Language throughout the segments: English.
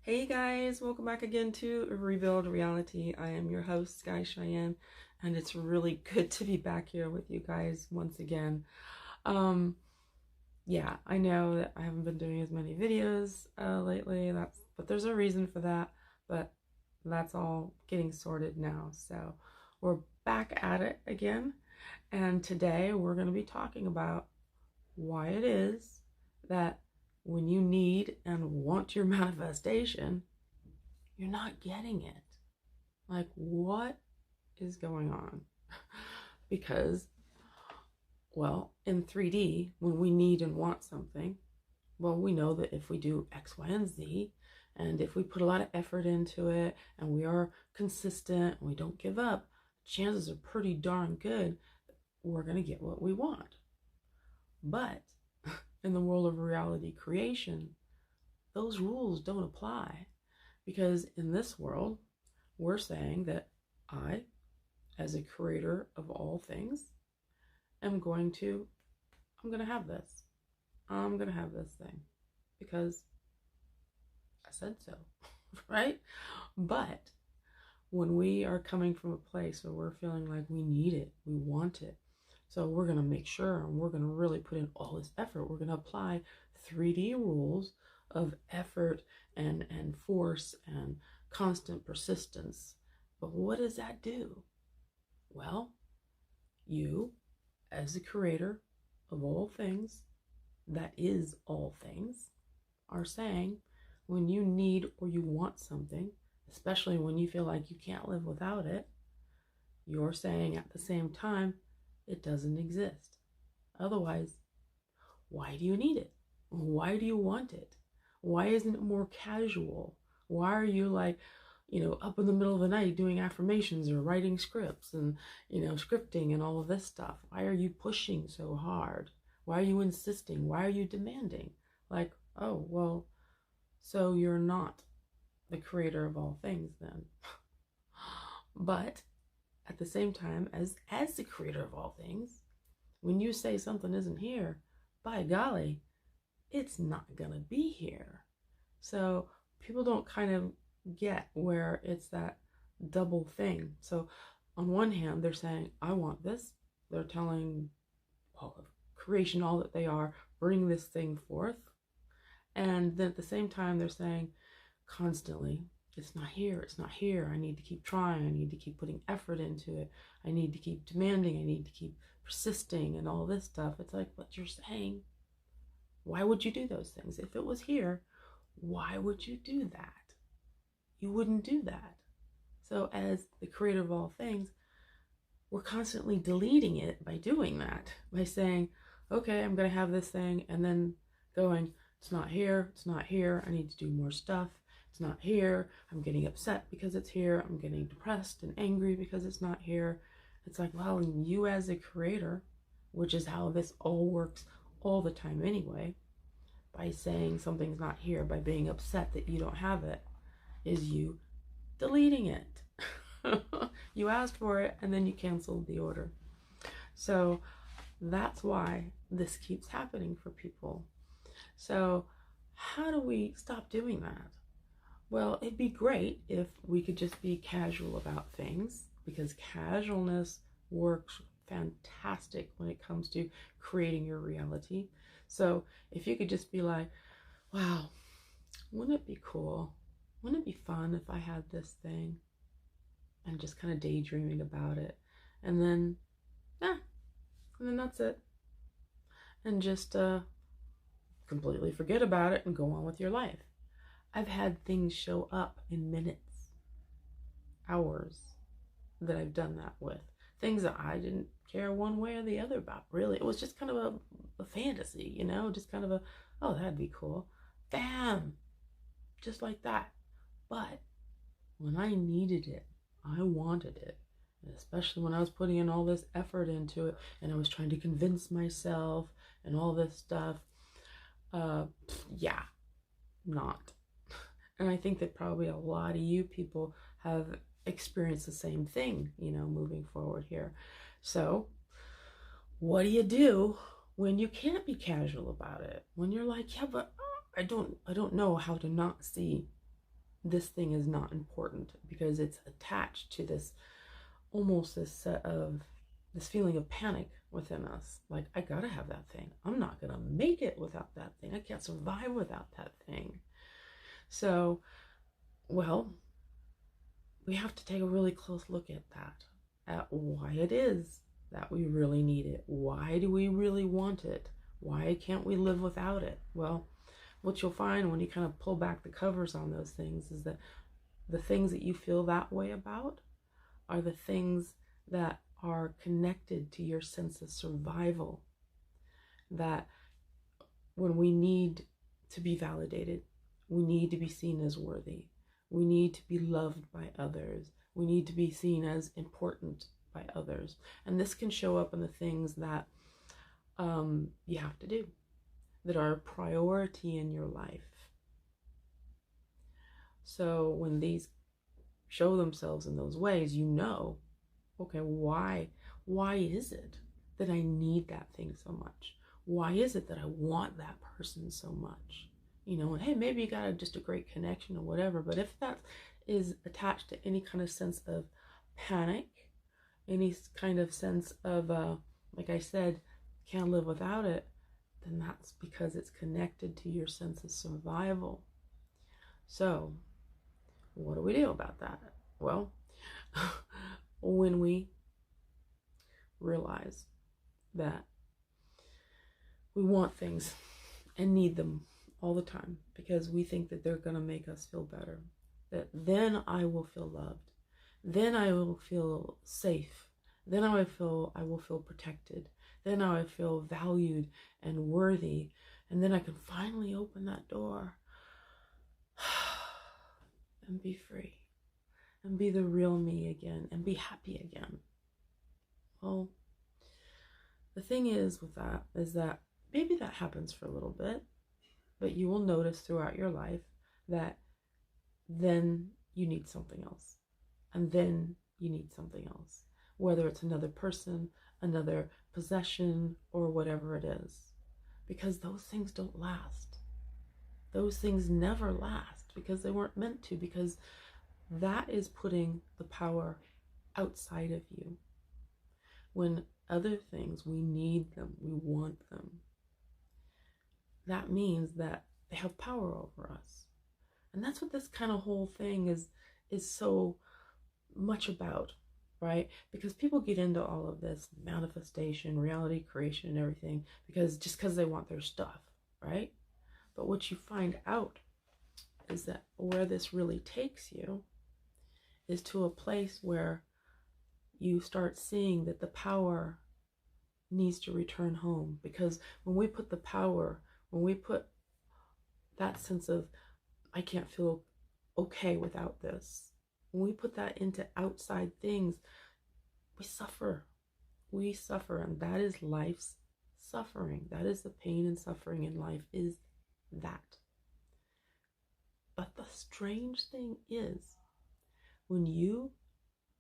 Hey guys, welcome back again to Rebuild Reality. I am your host, Sky Cheyenne, and it's really good to be back here with you guys once again. Um, yeah, I know that I haven't been doing as many videos lately, but there's a reason for that, but that's all getting sorted now. So we're back at it again, and today we're going to be talking about why it is that when you need and want your manifestation, you're not getting it. Like, what is going on? Because, well, in 3D, when we need and want something, well, we know that if we do X, Y, and Z, and if we put a lot of effort into it, and we are consistent, and we don't give up, chances are pretty darn good that we're going to get what we want. But in the world of reality creation, those rules don't apply. Because in this world, we're saying that I, as a creator of all things, I'm going to have this. I'm going to have this thing because I said so, right? But when we are coming from a place where we're feeling like we need it, we want it, so we're going to make sure and we're going to really put in all this effort. We're going to apply 3D rules of effort and force and constant persistence. But what does that do? Well, you, as the creator of all things, that is all things, are saying when you need or you want something, especially when you feel like you can't live without it, you're saying at the same time, it doesn't exist. Otherwise, why do you need it? Why do you want it? Why isn't it more casual? Why are you like, up in the middle of the night doing affirmations or writing scripts and, scripting and all of this stuff? Why are you pushing so hard? Why are you insisting? Why are you demanding? Like, oh, well, so you're not the creator of all things then. But at the same time, as the creator of all things, when you say something isn't here, by golly, it's not gonna be here. So people don't kind of get where it's that double thing. So on one hand, they're saying, I want this. They're telling all of creation all that they are, bring this thing forth. And then at the same time, they're saying constantly, it's not here, it's not here. I need to keep trying. I need to keep putting effort into it. I need to keep demanding. I need to keep persisting and all this stuff. It's like, but you're saying, why would you do those things? If it was here, why would you do that? You wouldn't do that. So as the creator of all things, we're constantly deleting it by doing that, by saying, okay, I'm going to have this thing, and then going, it's not here, it's not here, I need to do more stuff. It's not here, I'm getting upset because it's here, I'm getting depressed and angry because it's not here. It's like, well, you as a creator, which is how this all works all the time anyway, by saying something's not here, by being upset that you don't have it, is you deleting it. You asked for it and then you canceled the order. So that's why this keeps happening for people. So how do we stop doing that? Well, it'd be great if we could just be casual about things, because casualness works fantastic when it comes to creating your reality. So if you could just be like, wow, wouldn't it be cool? Wouldn't it be fun if I had this thing? And just kind of daydreaming about it. And then that's it. And just completely forget about it and go on with your life. I've had things show up in minutes, hours, that I've done that with. Things that I didn't care one way or the other about, really. It was just kind of a fantasy, just kind of oh, that'd be cool. Bam! Just like that. But when I needed it, I wanted it. And especially when I was putting in all this effort into it and I was trying to convince myself and all this stuff, not. And I think that probably a lot of you people have experienced the same thing, moving forward here. So what do you do when you can't be casual about it? When you're like, yeah, but I don't know how to not see this thing is not important because it's attached to this, almost this set of, this feeling of panic within us. Like, I gotta have that thing. I'm not gonna make it without that thing. I can't survive without that thing. So, well, we have to take a really close look at that, at why it is that we really need it. Why do we really want it? Why can't we live without it? Well, what you'll find when you kind of pull back the covers on those things is that the things that you feel that way about are the things that are connected to your sense of survival. That when we need to be validated, we need to be seen as worthy, we need to be loved by others, we need to be seen as important by others. And this can show up in the things that you have to do, that are a priority in your life. So when these show themselves in those ways, you know, okay, why is it that I need that thing so much? Why is it that I want that person so much? You know, and hey, maybe you got just a great connection or whatever, but if that is attached to any kind of sense of panic, any kind of sense of, like I said, can't live without it, then that's because it's connected to your sense of survival. So, what do we do about that? Well, when we realize that we want things and need them all the time because we think that they're going to make us feel better, that then I will feel loved, then I will feel safe, then I will feel protected, then I will feel valued and worthy, and then I can finally open that door and be free and be the real me again and be happy again. Well, the thing is with that is that maybe that happens for a little bit, but you will notice throughout your life that then you need something else, and then you need something else, whether it's another person, another possession, or whatever it is, because those things don't last. Those things never last because they weren't meant to, because that is putting the power outside of you. When other things, we need them, we want them, that means that they have power over us. And that's what this kind of whole thing is so much about, right? Because people get into all of this manifestation, reality creation, and everything because they want their stuff, right? But what you find out is that where this really takes you is to a place where you start seeing that the power needs to return home. Because when we put the power, when we put that sense of, I can't feel okay without this, when we put that into outside things, we suffer. We suffer, and that is life's suffering. That is the pain and suffering in life, is that. But the strange thing is, when you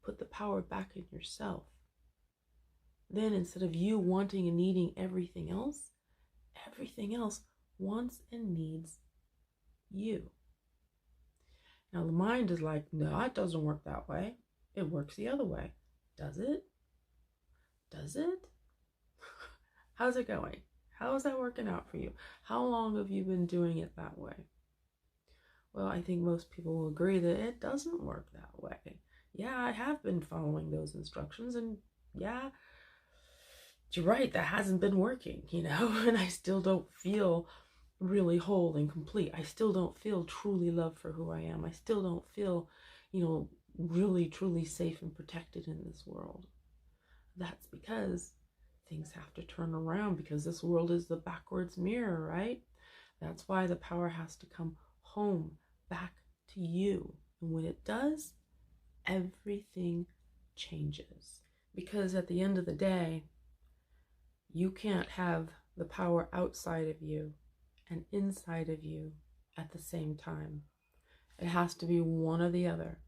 put the power back in yourself, then instead of you wanting and needing everything else wants and needs you. Now the mind is like, no, it doesn't work that way. It works the other way. Does it? Does it? How's it going? How is that working out for you? How long have you been doing it that way? Well, I think most people will agree that it doesn't work that way. Yeah, I have been following those instructions, and yeah, you're right, that hasn't been working, and I still don't feel really whole and complete. I still don't feel truly loved for who I am. I still don't feel, really, truly safe and protected in this world. That's because things have to turn around, because this world is the backwards mirror, right? That's why the power has to come home, back to you. And when it does, everything changes. Because at the end of the day, you can't have the power outside of you and inside of you at the same time. It has to be one or the other.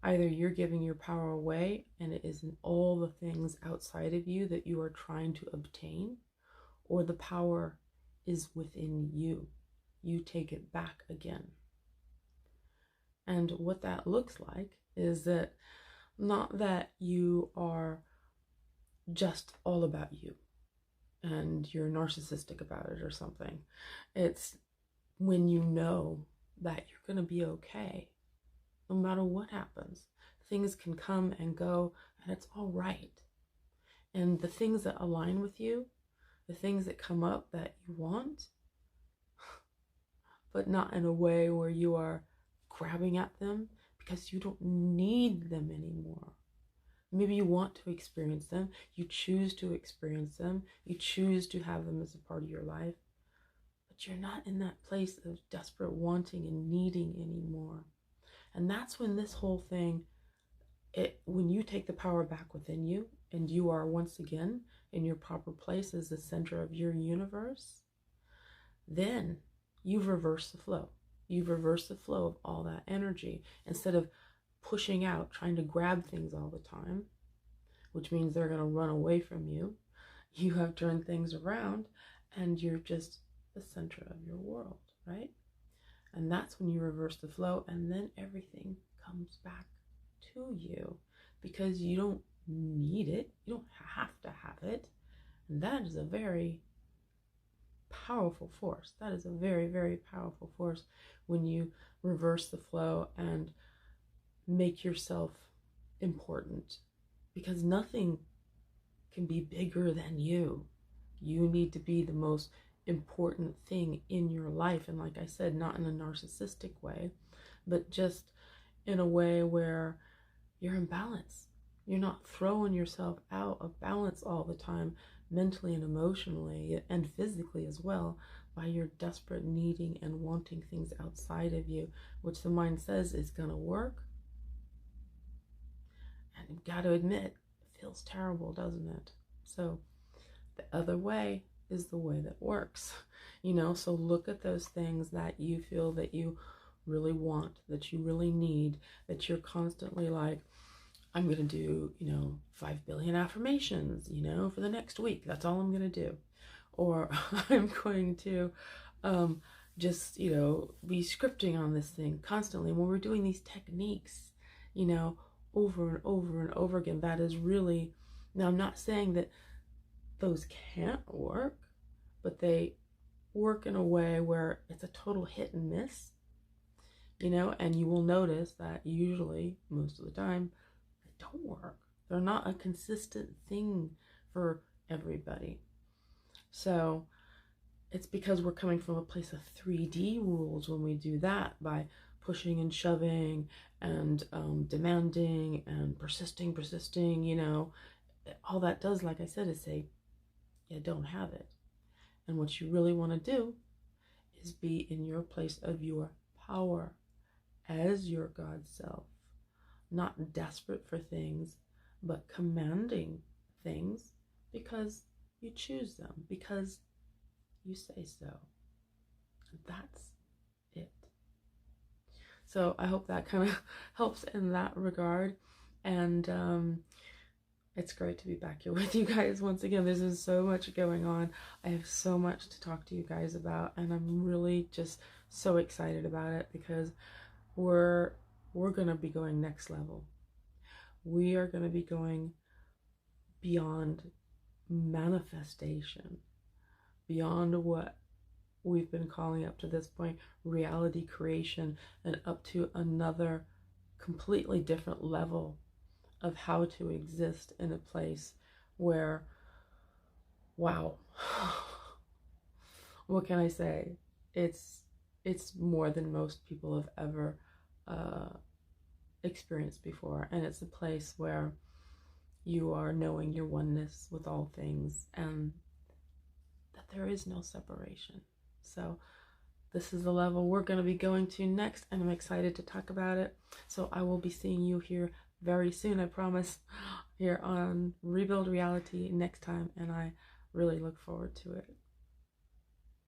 Either you're giving your power away and it is in all the things outside of you that you are trying to obtain, or the power is within you. You take it back again. And what that looks like is that not that you are just all about you and you're narcissistic about it or something. It's when you know that you're going to be okay no matter what happens. Things can come and go, and it's all right. And the things that align with you, the things that come up that you want, but not in a way where you are grabbing at them because you don't need them anymore. Maybe you want to experience them, you choose to experience them, you choose to have them as a part of your life, but you're not in that place of desperate wanting and needing anymore. And that's when this whole thing, when you take the power back within you and you are once again in your proper place as the center of your universe, then you've reversed the flow. You've reversed the flow of all that energy. Instead of pushing out, trying to grab things all the time, which means they're going to run away from you, you have turned things around and you're just the center of your world, right? And that's when you reverse the flow, and then everything comes back to you because you don't need it. You don't have to have it. And that is a very powerful force. That is a very, very powerful force when you reverse the flow and make yourself important, because nothing can be bigger than you. You need to be the most important thing in your life. And like I said, not in a narcissistic way, but just in a way where you're in balance. You're not throwing yourself out of balance all the time, mentally and emotionally and physically as well, by your desperate needing and wanting things outside of you, which the mind says is going to work. And you've got to admit, it feels terrible, doesn't it? So the other way is the way that works, so look at those things that you feel that you really want, that you really need, that you're constantly like, I'm going to do, 5 billion affirmations, for the next week. That's all I'm going to do. Or I'm going to just, be scripting on this thing constantly. When we're doing these techniques, over and over and over again, that is really, now I'm not saying that those can't work, but they work in a way where it's a total hit and miss, and you will notice that usually, most of the time, they don't work. They're not a consistent thing for everybody. So it's because we're coming from a place of 3D rules when we do that, by pushing and shoving and demanding and persisting, all that does, like I said, is say, you don't have it. And what you really want to do is be in your place of your power as your God self, not desperate for things, but commanding things because you choose them, because you say so. And that's it. So I hope that kind of helps in that regard. And it's great to be back here with you guys once again. There's just so much going on. I have so much to talk to you guys about, and I'm really just so excited about it because we're going to be going next level. We are going to be going beyond manifestation, beyond what we've been calling up to this point reality creation, and up to another completely different level of how to exist in a place where, wow, what can I say? It's more than most people have ever experienced before. And it's a place where you are knowing your oneness with all things and that there is no separation. So this is the level we're going to be going to next, and I'm excited to talk about it. So I will be seeing you here very soon, I promise, here on Rebuild Reality next time, and I really look forward to it.